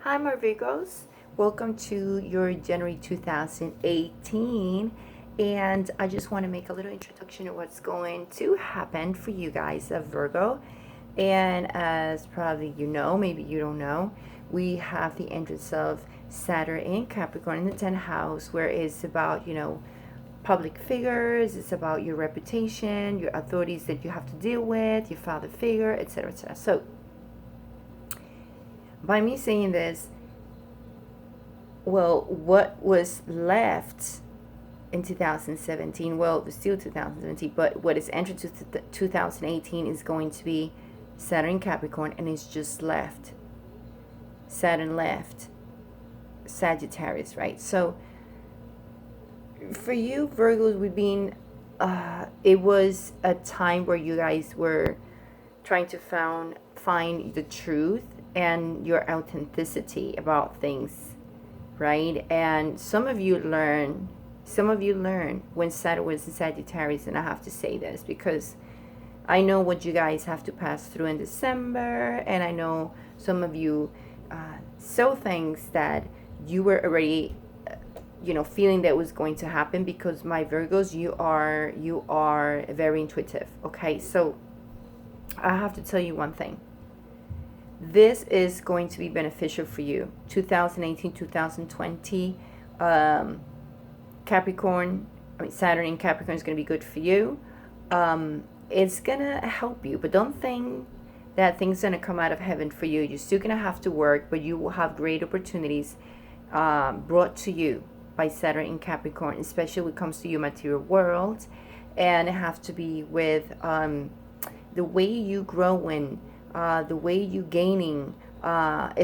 Hi, my Virgos. Welcome to your January 2018. And I just want to make a little introduction of what's going to happen for you guys of Virgo. And as probably you know, maybe you don't know, we have the entrance of Saturn in Capricorn in the 10th house, where it's about, public figures, it's about your reputation, your authorities that you have to deal with, your father figure, etc., etc. So, by me saying this, well, what was left in 2017, well, it's still 2017, but what is entered to 2018 is going to be Saturn Capricorn, and it's just left. Saturn left Sagittarius, right? So for you Virgos, we've been it was a time where you guys were trying to find the truth and your authenticity about things, right? And some of you learn when Saturn was in Sagittarius, and I have to say this because I know what you guys have to pass through in December, and I know some of you saw things that you were already feeling that was going to happen, because my Virgos, you are very intuitive. Okay, so I have to tell you one thing. This is going to be beneficial for you. 2018, 2020, Capricorn, Saturn in Capricorn is going to be good for you. It's going to help you, but don't think that things are going to come out of heaven for you. You're still going to have to work, but you will have great opportunities brought to you by Saturn in Capricorn, especially when it comes to your material world. And it have to be with the way you growing, the way you gaining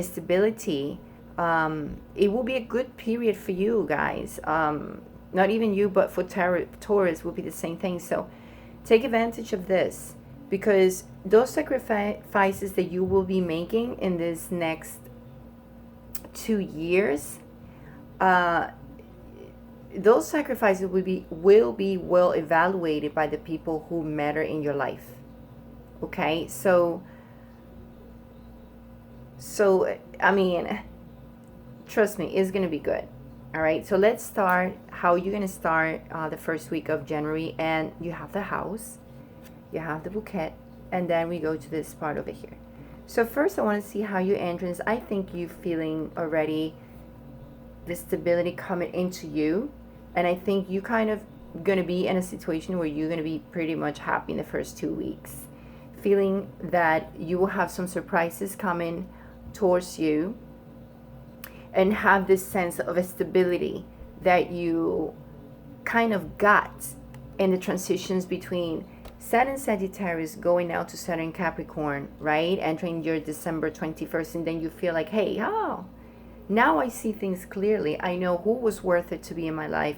stability. It will be a good period for you guys. Not even you, but for Taurus will be the same thing. So take advantage of this, because those sacrifices that you will be making in this next 2 years, those sacrifices will be well evaluated by the people who matter in your life. Okay, so I mean, trust me, it's gonna be good. All right, so let's start. How you're gonna start the first week of January, and you have the house, you have the bouquet, and then we go to this part over here. So first I want to see how your entrance. I think you feeling already the stability coming into you, and I think you kind of gonna be in a situation where you're gonna be pretty much happy in the first 2 weeks, feeling that you will have some surprises coming towards you, and have this sense of stability that you kind of got in the transitions between Saturn Sagittarius going out to Saturn Capricorn, right? Entering your December 21st, and then you feel like, hey, now I see things clearly. I know who was worth it to be in my life,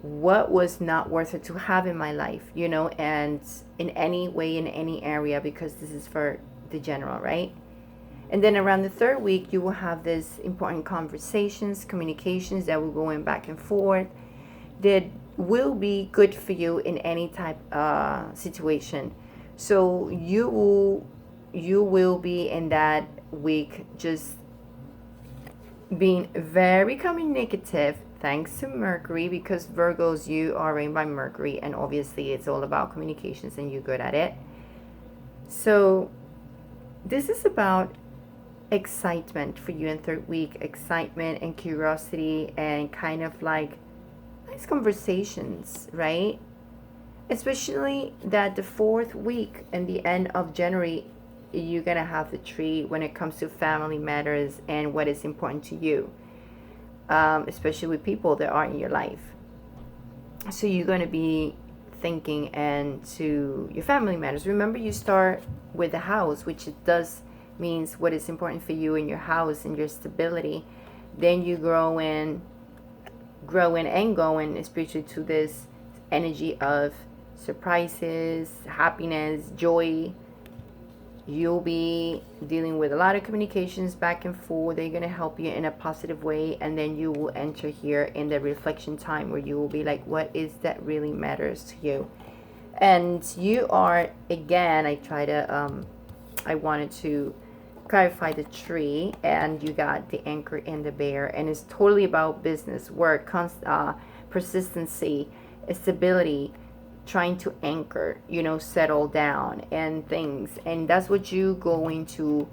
what was not worth it to have in my life, and in any way, in any area, because this is for the general, right? And then around the third week, you will have this important conversations, communications that will go in back and forth, that will be good for you in any type situation. So you will be in that week just being very communicative, thanks to Mercury, because Virgos, you are reigned by Mercury, and obviously it's all about communications, and you're good at it. So this is about excitement for you in third week, excitement and curiosity, and kind of like nice conversations, right? Especially that the fourth week and the end of January, you're gonna have the tree when it comes to family matters and what is important to you, especially with people that are in your life. So you're gonna be thinking and to your family matters. Remember, you start with the house, which it does means what is important for you in your house and your stability. Then you grow in and going, especially to this energy of surprises, happiness, joy. You'll be dealing with a lot of communications back and forth. They're going to help you in a positive way, and then you will enter here in the reflection time, where you will be like, what is that really matters to you? And you are, again, I wanted to clarify the tree, and you got the anchor and the bear, and it's totally about business, work, persistency, stability, trying to anchor, you know, settle down and things. And that's what you going to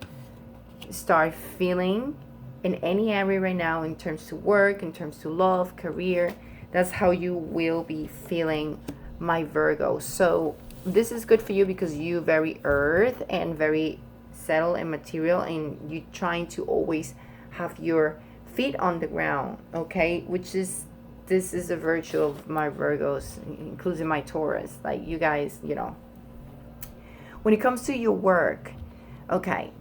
start feeling in any area right now, in terms to work, in terms to love, career. That's how you will be feeling, my Virgo. So this is good for you because you very earth and very settled and material, and you trying to always have your feet on the ground, okay? Which is, this is a virtue of my Virgos, including my Taurus. Like, you guys, you know, when it comes to your work, okay,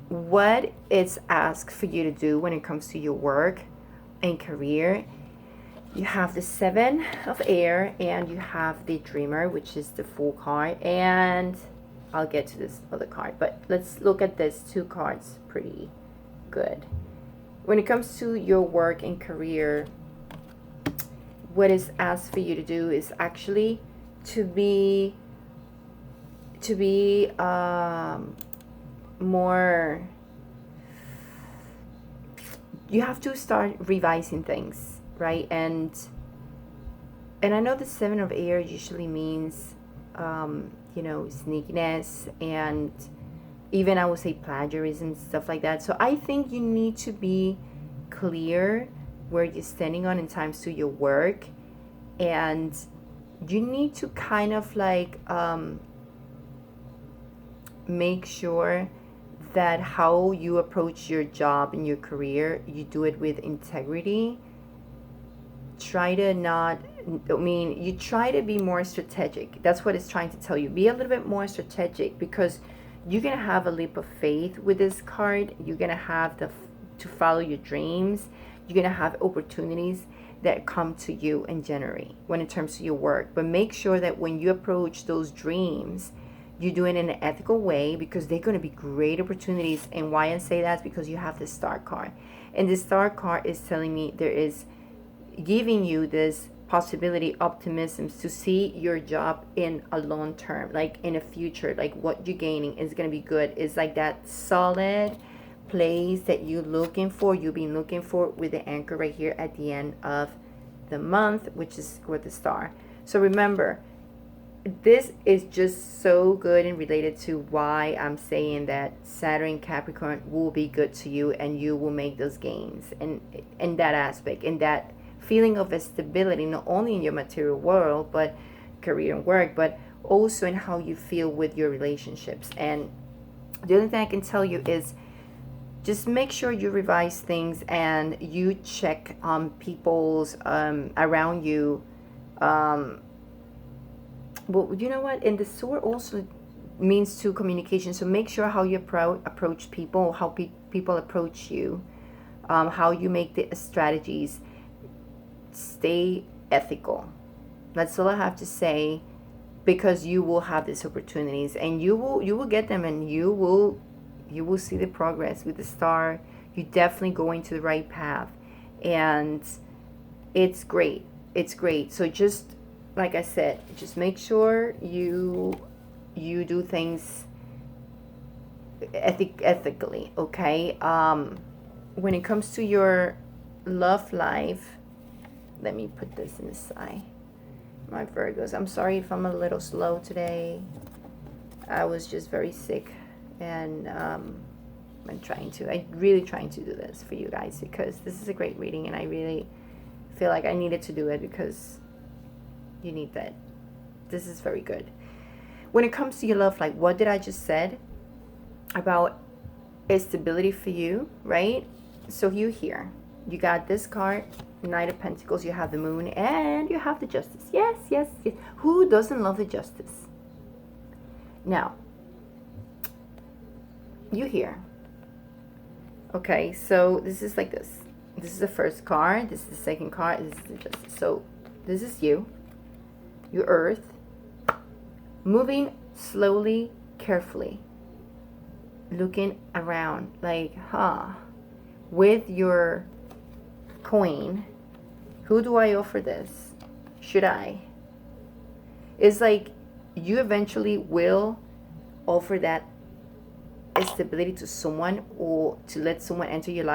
what it's asked for you to do when it comes to your work and career, you have the Seven of Air and you have the Dreamer, which is the Fool card, and I'll get to this other card, but let's look at this two cards pretty good. When it comes to your work and career, what is asked for you to do is actually to be more, you have to start revising things, right? And I know the Seven of Air usually means you know, sneakiness, and even I would say plagiarism, stuff like that. So I think you need to be clear where you're standing on in times to your work, and you need to kind of like make sure that how you approach your job and your career, you do it with integrity. Try to not, I mean, you try to be more strategic. That's what it's trying to tell you. Be a little bit more strategic, because you're going to have a leap of faith with this card. You're going to have to follow your dreams. You're going to have opportunities that come to you in January when it comes to your work. But make sure that when you approach those dreams, you do it in an ethical way, because they're going to be great opportunities. And why I say that is because you have the Star card. And the Star card is telling me there is giving you this possibility, optimism to see your job in a long term, like in a future, like what you're gaining is going to be good. It's like that solid place that you're looking for, you've been looking for, with the anchor right here at the end of the month, which is with the Star. So remember, this is just so good and related to why I'm saying that Saturn Capricorn will be good to you, and you will make those gains in that aspect, in that feeling of stability, not only in your material world, but career and work, but also in how you feel with your relationships. And the other thing I can tell you is just make sure you revise things and you check on people's around you. Well, you know what? And the sword also means to communication. So make sure how you approach people, how people approach you, how you make the strategies. Stay ethical. That's all I have to say, because you will have these opportunities, and you will get them, and you will see the progress with the Star. You're definitely going to the right path, and it's great. It's great. So just like I said, just make sure you do things ethically, okay? When it comes to your love life, let me put this in the side. My Virgos, I'm sorry if I'm a little slow today. I was just very sick, and I'm really trying to do this for you guys, because this is a great reading, and I really feel like I needed to do it because you need that. This is very good. When it comes to your love life, what did I just said about stability for you, right? So you here, you got this card, Knight of Pentacles, you have the Moon, and you have the Justice. Yes, yes, yes. Who doesn't love the Justice? Now, you here. Okay, so this is like this. This is the first card, this is the second card, this is the Justice. So this is you, your Earth, moving slowly, carefully, looking around, like, with your coin. Who do I offer this? Should I? It's like you eventually will offer that stability to someone, or to let someone enter your life.